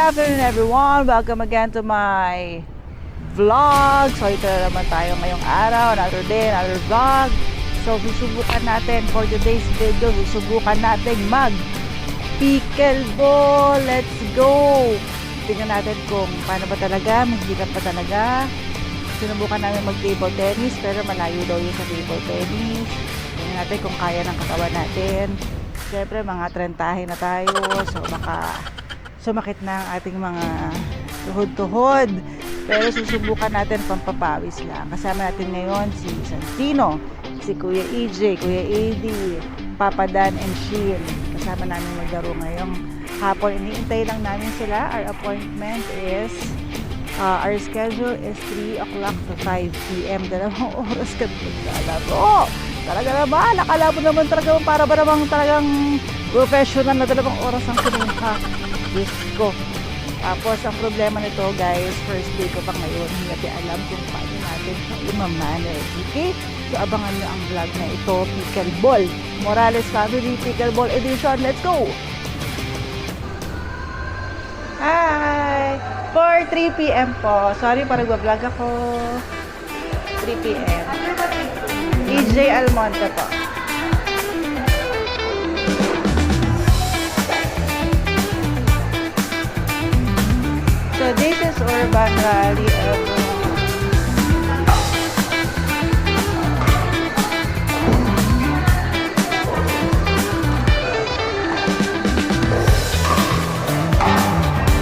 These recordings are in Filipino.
afternoon everyone! Welcome again to my vlog. So ito na naman tayo ngayong araw, another day, another vlog. So susubukan natin for today's video, susubukan natin mag pickleball. Let's go! Tingnan natin kung paano ba talaga, mahirap pa talaga. Sinubukan namin mag table tennis pero malayo daw yun sa table tennis. Tingnan natin kung kaya ng katawan natin. Siyempre mga 30 na tayo, so baka sumakit na ang ating mga tuhod-tuhod. Pero susubukan natin pampapawis lang. Kasama natin ngayon si Santino, si Kuya EJ, Kuya AD, Papa Dan and Sheen. Kasama namin maglaro ngayong hapon. Iniintay lang namin sila. Our appointment is, our schedule is 3 o'clock to 5 p.m. Dalawang oras ka maglalaro. Talaga naman, akala mo naman talaga para ba namang talagang professional na 2 oras ang kinuha. Diyos ko. Tapos ang problema nito guys, first day ko pa ngayon, hindi natin alam kung paano natin siya i-manage. Okay? So abangan nyo ang vlog na ito, Pickleball. Morales Family Pickleball Edition. Let's go! Hi! For 3 p.m. po. Sorry, parang nag-vlog ako. 3 p.m. EJ Almonte po. So this is Urban Rally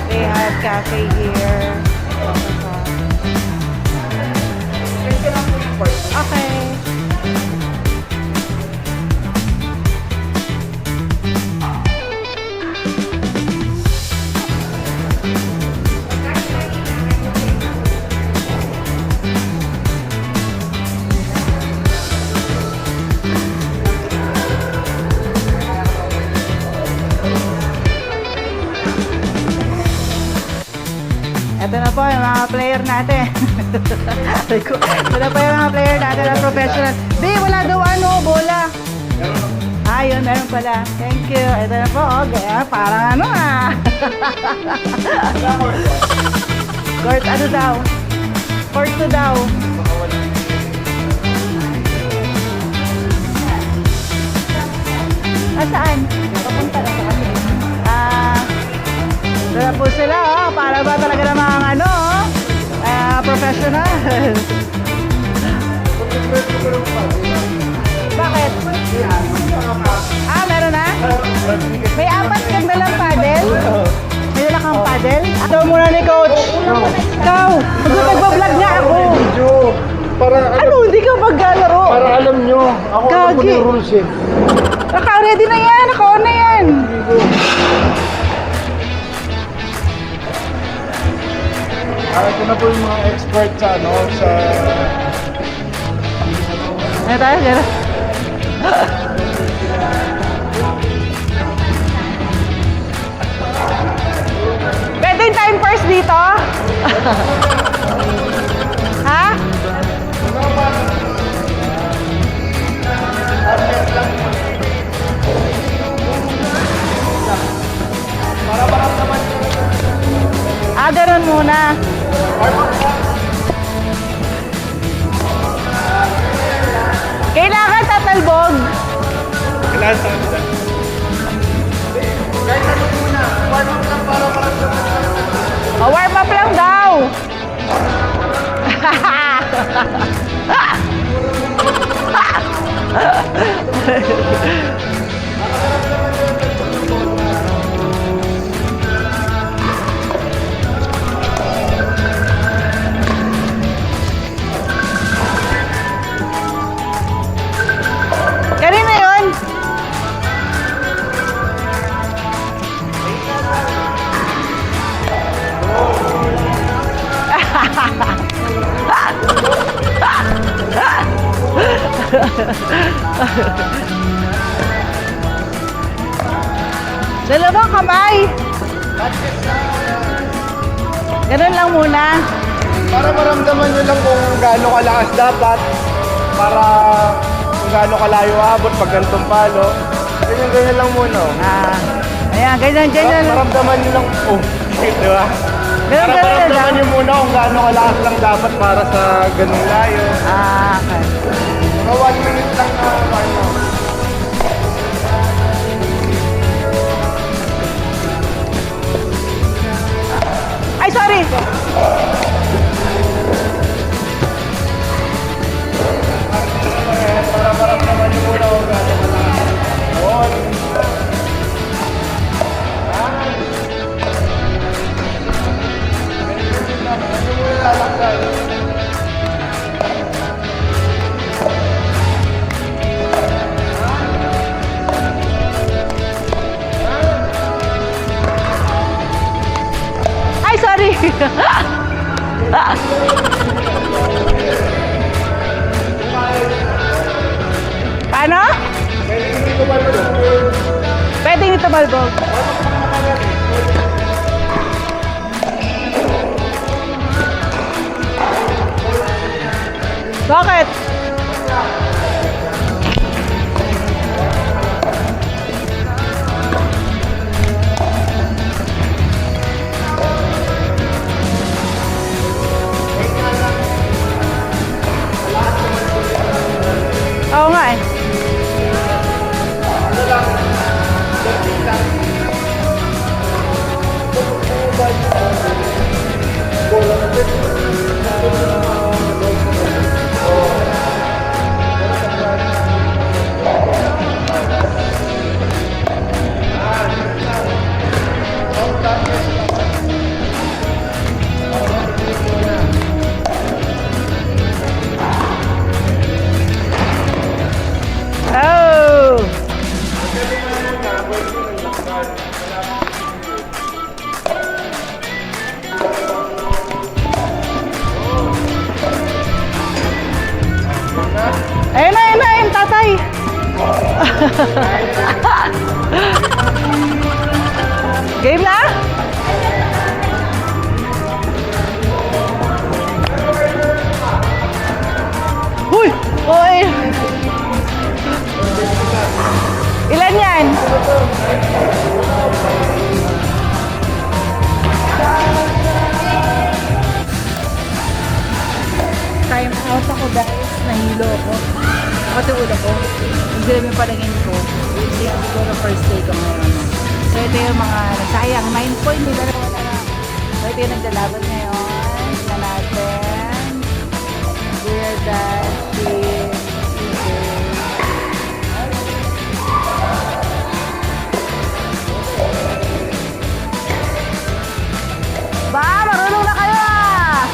They have cafe here. Okay. Ito na po yung mga player natin. Ito na po yung mga player natin na professional. Di, wala daw ano, bola. Yun, meron pala. Thank you. Ito na po, okay. Parang ano Court ano daw? Court 2 daw. Saan? Papunta na sa kasi. Dala po sila, para ba talaga namang ano, professional. Bakit? Meron na? May 4 kang dalang paddle? May dala kang paddle? Ito muna ni Coach. Ikaw, nagbablog nga ako. Para Ano, hindi ka maglalaro? Para alam nyo, ako alam ko Kagi. yung rules eh. Naka-ready na yan, naka-on na yan. Ito na po yung mga expert sa ano, sa... Ano tayo? Gano'n? Pwede yung time first dito? Ha? Ganun muna. Kailangan tatalbog. Kailangan sa kanila. Kahit ano muna, warm up lang para Warm up lang daw. Kanina yun? Dalawang kamay. Ganun lang muna. Para maramdaman nyo lang kung gaano kalakas dapat. Para kung gaano kalayo abot pag gantong palo. Ganyan lang muna. Ayan, ganyan. Maramdaman nyo lang, oh, Di ba? Para Ganun maramdaman lang. nyo muna kung gaano kalakas lang dapat para sa ganung layo. Ah, okay. Mga 1 minute lang na ano. Ay, sorry! Para maramdaman nyo muna kung gaano kalakas. Yun. Ano muna lalakad? Ay, sorry! Paano? Pwede nito balbog. Bakit? Oo nga eh. Oh! Ayun na, yung tatay. Game na? Huy! Oy! Ilan yan? Time out ako guys. Nahilo ako. Pati ulo ko. Hindi lang yung palagin ko. Hindi ako siguro first day ko ngayon. So ito yung mga nagsayang. 9 point. Hindi na wala na. So ito yung naglalaban ngayon. Na natin. We're dancing. Ba, marunong na kayo ah!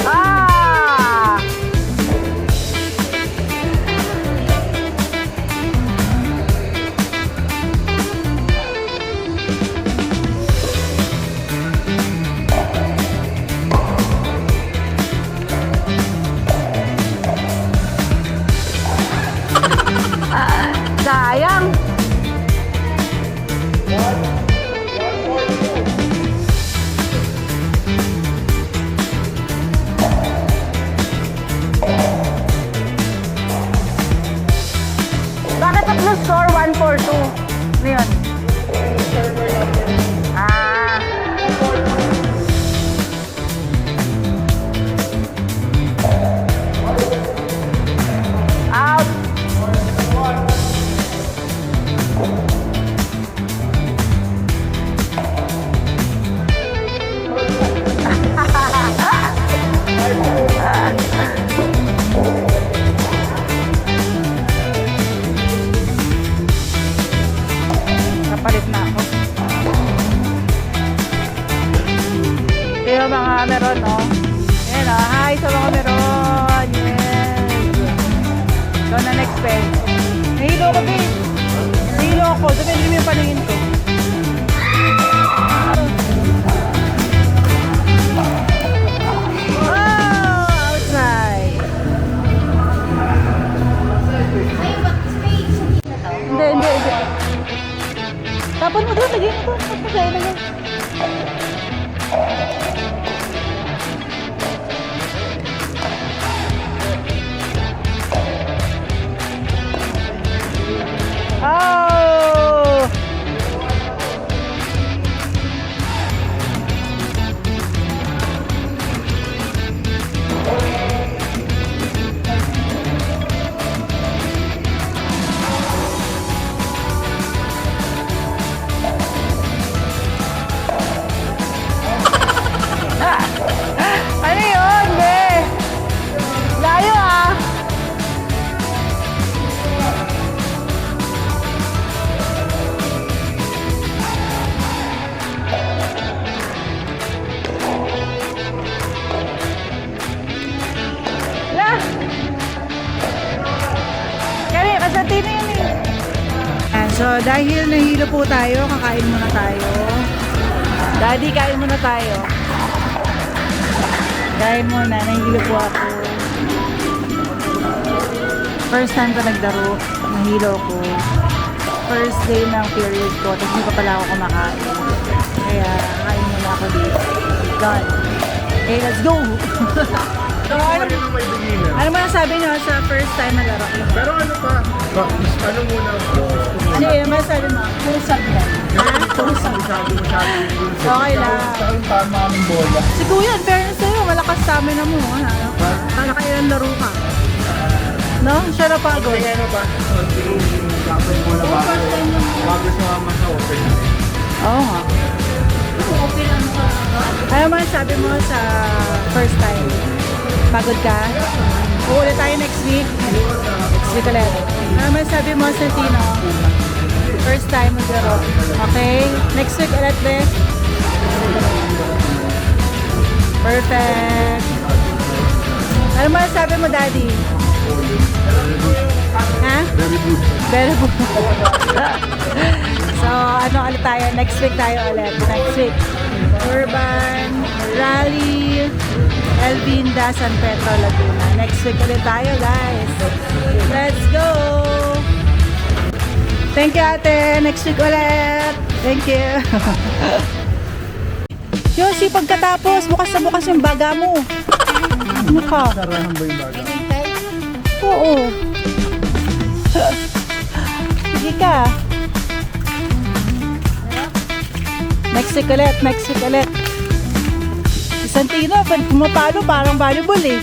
Ah! Sayang. Bakit tatlo score 1-4-2? Ano yun? Ah. Out. Napalit na ako. Ito yung mga meron, no? Ayan, oh. Hi sa mga meron. Yes. Ikaw na next page. Nahilo ko, babe. ako. Depende mo yung paningin ko. Oh, outside. Hindi. Tapon mo doon, lagay mo doon. Tapos lagay. Oh! Ano yun, be? Layo ah! La! Kami, kasatino yun eh. So, dahil nahilo po tayo, kakain muna tayo. Daddy, kain muna tayo. Kain muna, nahilo po ako. First time ko naglaro, nahilo ko. First day ng period ko, tapos hindi pa pala ako kumakain. Kaya, kain muna ako dito. Done. Okay, let's go! So, ano mo nasabi nyo sa first time na laro ko? Pero ano pa? Ano muna? Ano yun? Masabi mo? Pusag yan. Ha? Pusag. Okay lang. Saan tama ng bola? Si Kuya, in fairness sa'yo, malakas stamina mo. Nakailan laro ka. No? Siya na pagod. Kaya ano ba? Kapag bola bago sumama sa open. Oo nga. Ano man sabi mo sa first time? Pagod ka? Uulit tayo next week? Next week ulit. Ano man sabi mo sa Tino? First time maglaro. Okay? Next week ulit, Beth? Perfect. Ano man sabi mo, Daddy? Ha? Very good. Very good. So, ano ulit tayo? Next week tayo ulit. Next week. Urban, Rally, Elvinda, San Pedro, Laguna. Next week ulit tayo, guys. Let's go! Thank you, ate. Next week ulit. Thank you. Yoshi, pagkatapos, bukas na bukas yung baga mo. Ano ka? Sarahan ba yung baga? Oo. Sige ka. Next week ulit, next week ulit. Si Santino, pag pumapalo, parang volleyball eh.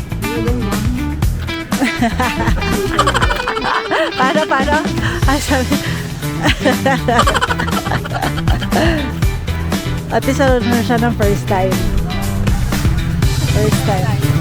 Paano? Sabi. At least na siya ng first time. First time.